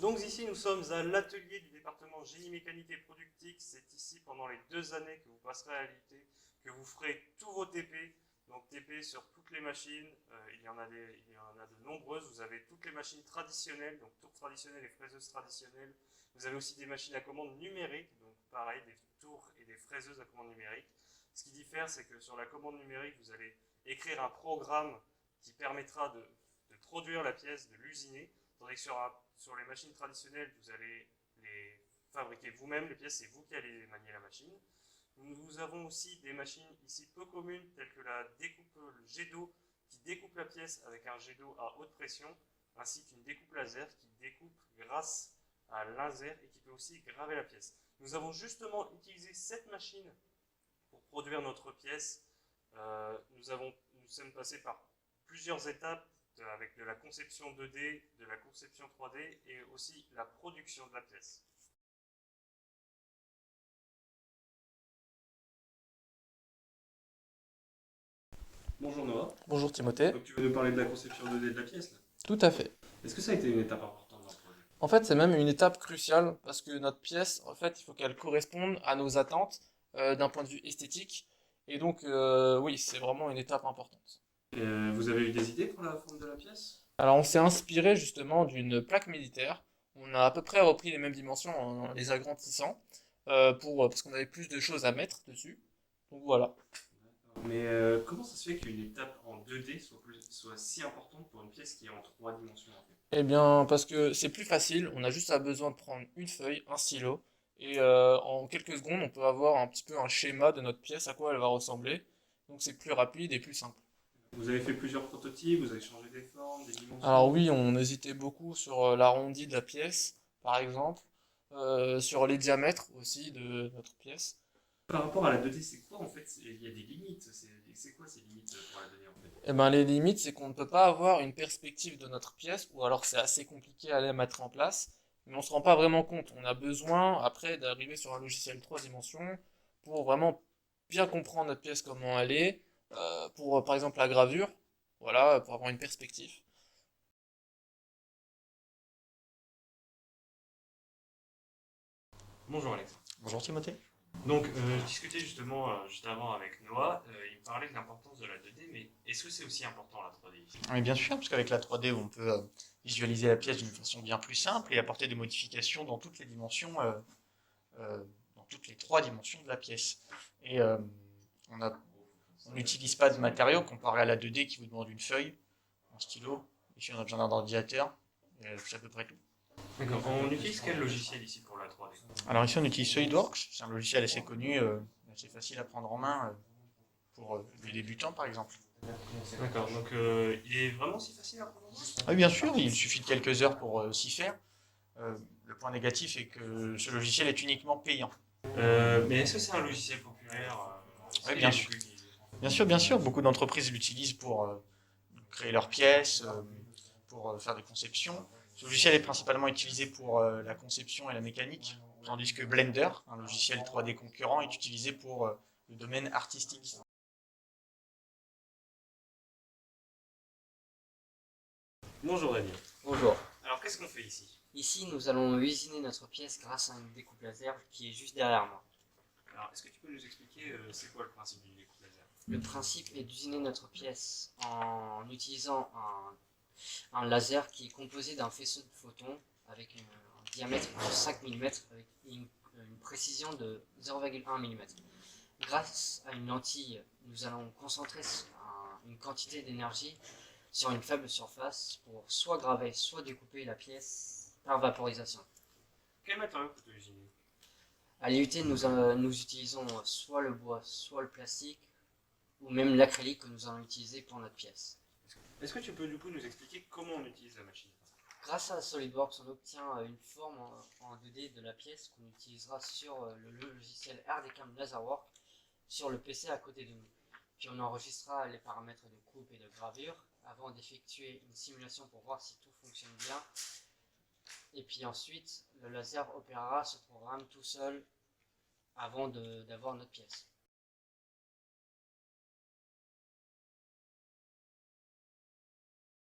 Donc ici, nous sommes à l'atelier du département génie mécanique et productique. C'est ici, pendant les 2 années que vous passerez à l'IUT, que vous ferez tous vos TP. Donc TP sur toutes les machines, il y en a de nombreuses. Vous avez toutes les machines traditionnelles, donc tours traditionnelles et fraiseuses traditionnelles. Vous avez aussi des machines à commande numérique, donc pareil, des tours et des fraiseuses à commande numérique. Ce qui diffère, c'est que sur la commande numérique, vous allez écrire un programme qui permettra de produire la pièce, de l'usiner, tandis que sur les machines traditionnelles, vous allez les fabriquer vous-même, les pièces, c'est vous qui allez manier la machine. Nous avons aussi des machines ici peu communes, telles que le jet d'eau, qui découpe la pièce avec un jet d'eau à haute pression, ainsi qu'une découpe laser qui découpe grâce à un laser et qui peut aussi graver la pièce. Nous avons justement utilisé cette machine pour produire notre pièce. Nous sommes passés par plusieurs étapes avec de la conception 2D, de la conception 3D et aussi la production de la pièce. Bonjour Noah. Bonjour Timothée. Donc tu veux nous parler de la conception 2D de la pièce là? Tout à fait. Est-ce que ça a été une étape importante dans le projet? En fait, c'est même une étape cruciale parce que notre pièce, en fait, il faut qu'elle corresponde à nos attentes d'un point de vue esthétique. Et donc, oui, c'est vraiment une étape importante. Vous avez eu des idées pour la forme de la pièce? Alors, on s'est inspiré justement d'une plaque militaire. On a à peu près repris les mêmes dimensions en les agrandissant parce qu'on avait plus de choses à mettre dessus. Donc voilà. Mais comment ça se fait qu'une étape en 2D soit si importante pour une pièce qui est en 3 dimensions en fait? Eh bien, parce que c'est plus facile, on a juste besoin de prendre une feuille, un stylo, et en quelques secondes, on peut avoir un petit peu un schéma de notre pièce, à quoi elle va ressembler. Donc c'est plus rapide et plus simple. Vous avez fait plusieurs prototypes, vous avez changé des formes, des Alors dimensions. oui, on hésitait beaucoup sur l'arrondi de la pièce, par exemple, sur les diamètres aussi de notre pièce. Par rapport à la 2D, c'est quoi en fait? Il y a des limites. C'est quoi ces limites pour la 2D en fait? Eh ben, les limites, c'est qu'on ne peut pas avoir une perspective de notre pièce, ou alors c'est assez compliqué à les mettre en place, mais on se rend pas vraiment compte. On a besoin, après, d'arriver sur un logiciel 3 dimensions pour vraiment bien comprendre notre pièce, comment elle est, pour, par exemple, la gravure, voilà, pour avoir une perspective. Bonjour Alex. Bonjour Timothée. Donc, je discutais justement juste avant avec Noah, il me parlait de l'importance de la 2D, mais est-ce que c'est aussi important la 3D ici? Oui, bien sûr, parce qu'avec la 3D, on peut visualiser la pièce d'une façon bien plus simple et apporter des modifications dans toutes les dimensions, dans toutes les 3 dimensions de la pièce. Et on n'utilise pas de matériaux comparé à la 2D qui vous demande une feuille, un stylo. Ici, on a besoin d'un ordinateur, et c'est à peu près tout. D'accord. On utilise quel logiciel ici pour la 3D? Alors ici, on utilise SolidWorks, c'est un logiciel assez connu, assez facile à prendre en main pour les débutants, par exemple. D'accord, donc il est vraiment si facile à prendre en main? Oui, bien sûr, il suffit de quelques heures pour s'y faire. Le point négatif est que ce logiciel est uniquement payant. Mais est-ce que c'est un logiciel populaire? Oui, bien sûr. Bien sûr, beaucoup d'entreprises l'utilisent pour créer leurs pièces, pour faire des conceptions. Ce logiciel est principalement utilisé pour la conception et la mécanique, tandis que Blender, un logiciel 3D concurrent, est utilisé pour le domaine artistique. Bonjour Daniel. Bonjour. Alors qu'est-ce qu'on fait ici? Ici, nous allons usiner notre pièce grâce à une découpe laser qui est juste derrière moi. Alors est-ce que tu peux nous expliquer c'est quoi le principe d'une découpe laser? Le principe est d'usiner notre pièce en utilisant un laser qui est composé d'un faisceau de photons avec un diamètre de 5 mm avec une précision de 0,1 mm. Grâce à une lentille, nous allons concentrer une quantité d'énergie sur une faible surface pour soit graver, soit découper la pièce par vaporisation. Quel matériau peut-on usiner? À l'IUT, nous utilisons soit le bois, soit le plastique, ou même l'acrylique que nous allons utiliser pour notre pièce. Est-ce que tu peux du coup nous expliquer comment on utilise la machine? Grâce à SolidWorks, on obtient une forme en 2D de la pièce qu'on utilisera sur le logiciel RDCAM Laserwork sur le PC à côté de nous. Puis on enregistrera les paramètres de coupe et de gravure avant d'effectuer une simulation pour voir si tout fonctionne bien. Et puis ensuite, le laser opérera ce programme tout seul avant d'avoir notre pièce.